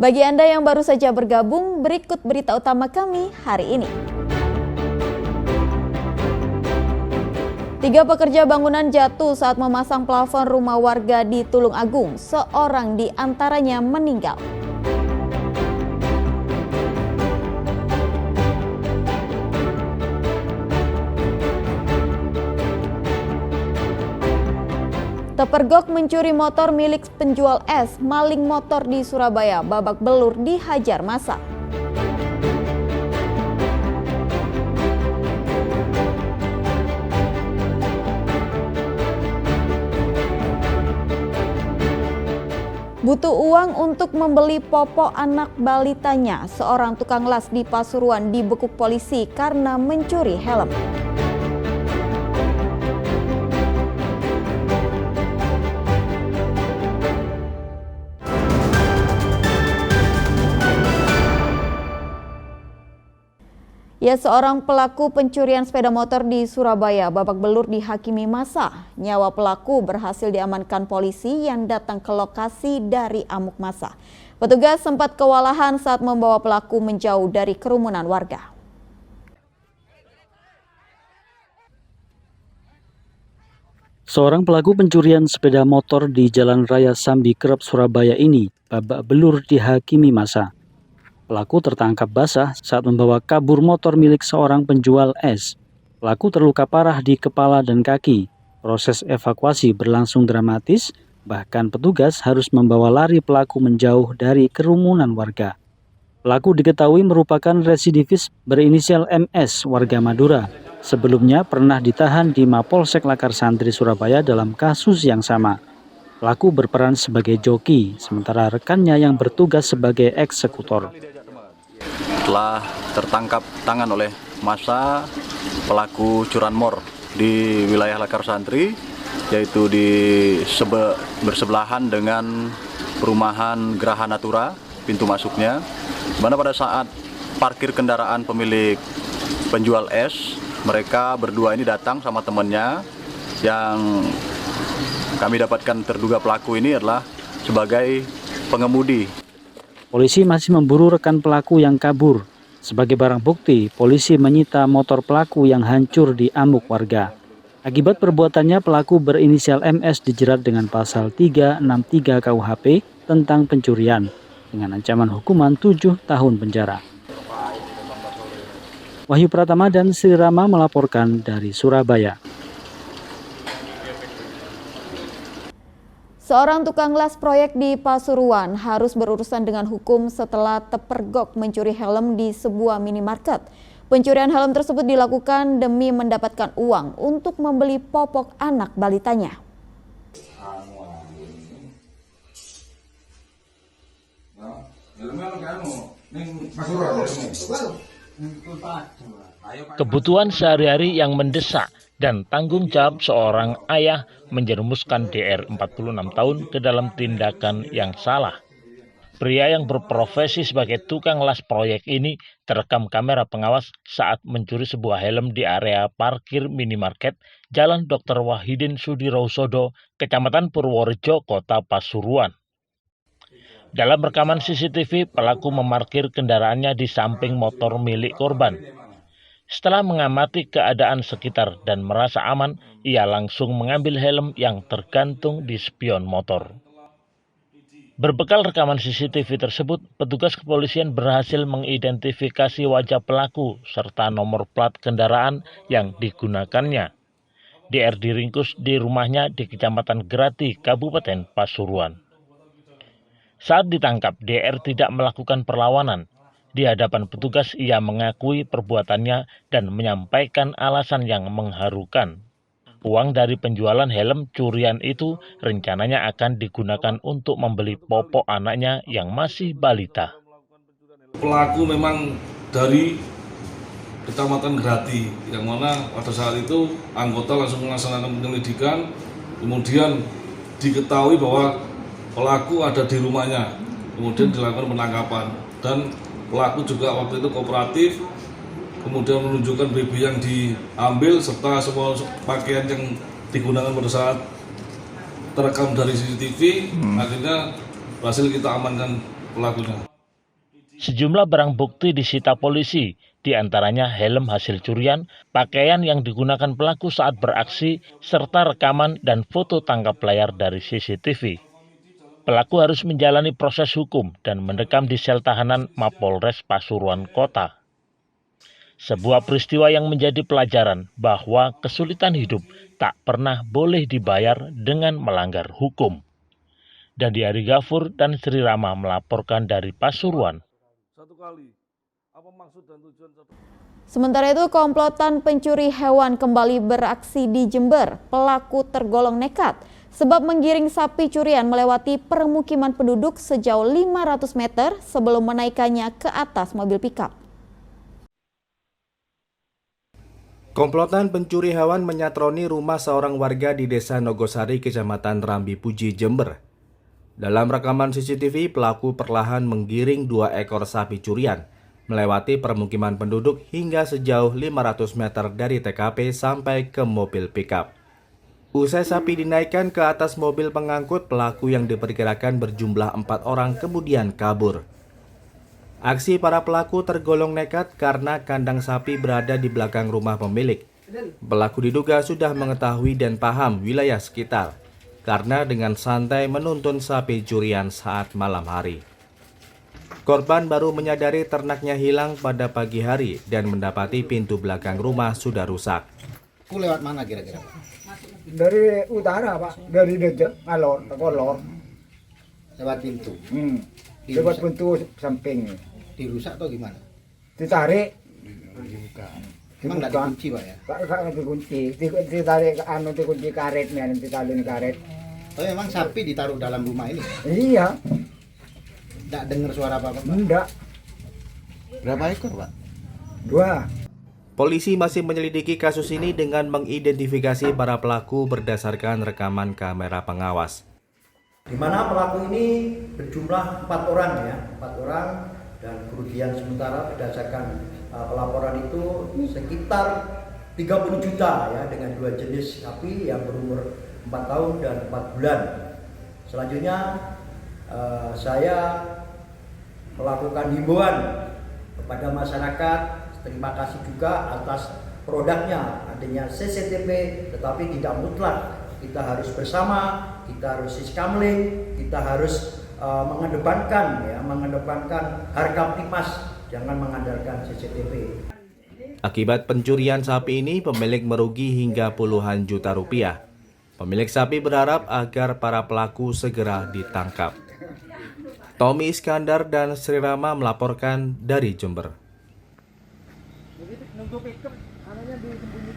Bagi Anda yang baru saja bergabung, berikut berita utama kami hari ini. 3 pekerja bangunan jatuh saat memasang plafon rumah warga di Tulung Agung. Seorang di antaranya meninggal. Terpergok mencuri motor milik penjual es, maling motor di Surabaya babak belur dihajar massa. Butuh uang untuk membeli popok anak balitanya. Seorang tukang las di Pasuruan dibekuk polisi karena mencuri helm. Ya, seorang pelaku pencurian sepeda motor di Surabaya babak belur dihakimi massa. Nyawa pelaku berhasil diamankan polisi yang datang ke lokasi dari amuk massa. Petugas sempat kewalahan saat membawa pelaku menjauh dari kerumunan warga. Seorang pelaku pencurian sepeda motor di Jalan Raya Sambi Kerep, Surabaya ini babak belur dihakimi massa. Pelaku tertangkap basah saat membawa kabur motor milik seorang penjual es. Pelaku terluka parah di kepala dan kaki. Proses evakuasi berlangsung dramatis, bahkan petugas harus membawa lari pelaku menjauh dari kerumunan warga. Pelaku diketahui merupakan residivis berinisial MS, warga Madura. Sebelumnya pernah ditahan di Mapolsek Lakar Santri, Surabaya dalam kasus yang sama. Pelaku berperan sebagai joki, sementara rekannya yang bertugas sebagai eksekutor. Telah tertangkap tangan oleh massa pelaku curanmor di wilayah Lakar Santri, yaitu bersebelahan dengan perumahan Geraha Natura, pintu masuknya, di mana pada saat parkir kendaraan pemilik penjual es, mereka berdua ini datang sama temannya yang kami dapatkan terduga pelaku ini adalah sebagai pengemudi. Polisi masih memburu rekan pelaku yang kabur. Sebagai barang bukti, polisi menyita motor pelaku yang hancur di amuk warga. Akibat perbuatannya, pelaku berinisial MS dijerat dengan pasal 363 KUHP tentang pencurian dengan ancaman hukuman 7 tahun penjara. Wahyu Pratama dan Sri Rama melaporkan dari Surabaya. Seorang tukang las proyek di Pasuruan harus berurusan dengan hukum setelah terpergok mencuri helm di sebuah minimarket. Pencurian helm tersebut dilakukan demi mendapatkan uang untuk membeli popok anak balitanya. Kebutuhan sehari-hari yang mendesak dan tanggung jawab seorang ayah menjerumuskan DR 46 tahun ke dalam tindakan yang salah. Pria yang berprofesi sebagai tukang las proyek ini terekam kamera pengawas saat mencuri sebuah helm di area parkir minimarket Jalan Dr. Wahidin Sudirohusodo, Kecamatan Purworejo, Kota Pasuruan. Dalam rekaman CCTV, pelaku memarkir kendaraannya di samping motor milik korban. Setelah mengamati keadaan sekitar dan merasa aman, ia langsung mengambil helm yang tergantung di spion motor. Berbekal rekaman CCTV tersebut, petugas kepolisian berhasil mengidentifikasi wajah pelaku serta nomor plat kendaraan yang digunakannya. DR diringkus di rumahnya di Kecamatan Grati, Kabupaten Pasuruan. Saat ditangkap, DR tidak melakukan perlawanan. Di hadapan petugas, ia mengakui perbuatannya dan menyampaikan alasan yang mengharukan. Uang dari penjualan helm curian itu rencananya akan digunakan untuk membeli popok anaknya yang masih balita. Pelaku memang dari Kecamatan Grati, yang mana pada saat itu anggota langsung melaksanakan penyelidikan, kemudian diketahui bahwa pelaku ada di rumahnya, kemudian dilakukan penangkapan, dan pelaku juga waktu itu kooperatif, kemudian menunjukkan BB yang diambil serta semua pakaian yang digunakan pada saat terekam dari CCTV. Akhirnya berhasil kita amankan pelakunya. Sejumlah barang bukti disita polisi, di antaranya helm hasil curian, pakaian yang digunakan pelaku saat beraksi, serta rekaman dan foto tangkap layar dari CCTV. Pelaku harus menjalani proses hukum dan mendekam di sel tahanan Mapolres Pasuruan Kota. Sebuah peristiwa yang menjadi pelajaran bahwa kesulitan hidup tak pernah boleh dibayar dengan melanggar hukum. Dandi Ari Gafur dan Sri Rama melaporkan dari Pasuruan. Sementara itu, komplotan pencuri hewan kembali beraksi di Jember. Pelaku tergolong nekat sebab menggiring sapi curian melewati permukiman penduduk sejauh 500 meter sebelum menaikkannya ke atas mobil pickup. Komplotan pencuri hewan menyatroni rumah seorang warga di Desa Nogosari, Kecamatan Rambi Puji, Jember. Dalam rekaman CCTV, pelaku perlahan menggiring 2 ekor sapi curian melewati permukiman penduduk hingga sejauh 500 meter dari TKP sampai ke mobil pickup. Usai sapi dinaikkan ke atas mobil pengangkut, pelaku yang diperkirakan berjumlah 4 orang kemudian kabur. Aksi para pelaku tergolong nekat karena kandang sapi berada di belakang rumah pemilik. Pelaku diduga sudah mengetahui dan paham wilayah sekitar, karena dengan santai menuntun sapi curian saat malam hari. Korban baru menyadari ternaknya hilang pada pagi hari dan mendapati pintu belakang rumah sudah rusak. Aku lewat mana kira-kira? Dari utara, Pak. Dari Alor, Kolor. Lewat pintu. Lewat pintu samping. Dirusak atau gimana? Ditarik. Emang nggak dikunci, Pak ya? Nggak dikunci. Ditarik ke dikunci karetnya, ditalin karet. Oh, memang sapi ditaruh dalam rumah ini? Iya. Nggak dengar suara apa-apa, Pak? Enggak. Berapa ekor, Pak? 2. Polisi masih menyelidiki kasus ini dengan mengidentifikasi para pelaku berdasarkan rekaman kamera pengawas. Di mana pelaku ini berjumlah 4 orang ya, 4 orang, dan kerugian sementara berdasarkan pelaporan itu sekitar 30 juta ya, dengan 2 jenis sapi yang berumur 4 tahun dan 4 bulan. Selanjutnya saya melakukan himbauan kepada masyarakat. Terima kasih juga atas produknya, adanya CCTV, tetapi tidak mutlak. Kita harus bersama, kita harus siskamling, kita harus mengedepankan harga primas, jangan mengandalkan CCTV. Akibat pencurian sapi ini, pemilik merugi hingga puluhan juta rupiah. Pemilik sapi berharap agar para pelaku segera ditangkap. Tommy Iskandar dan Sri Rama melaporkan dari Jember. Nunggu pickup, anaknya disembunyikan.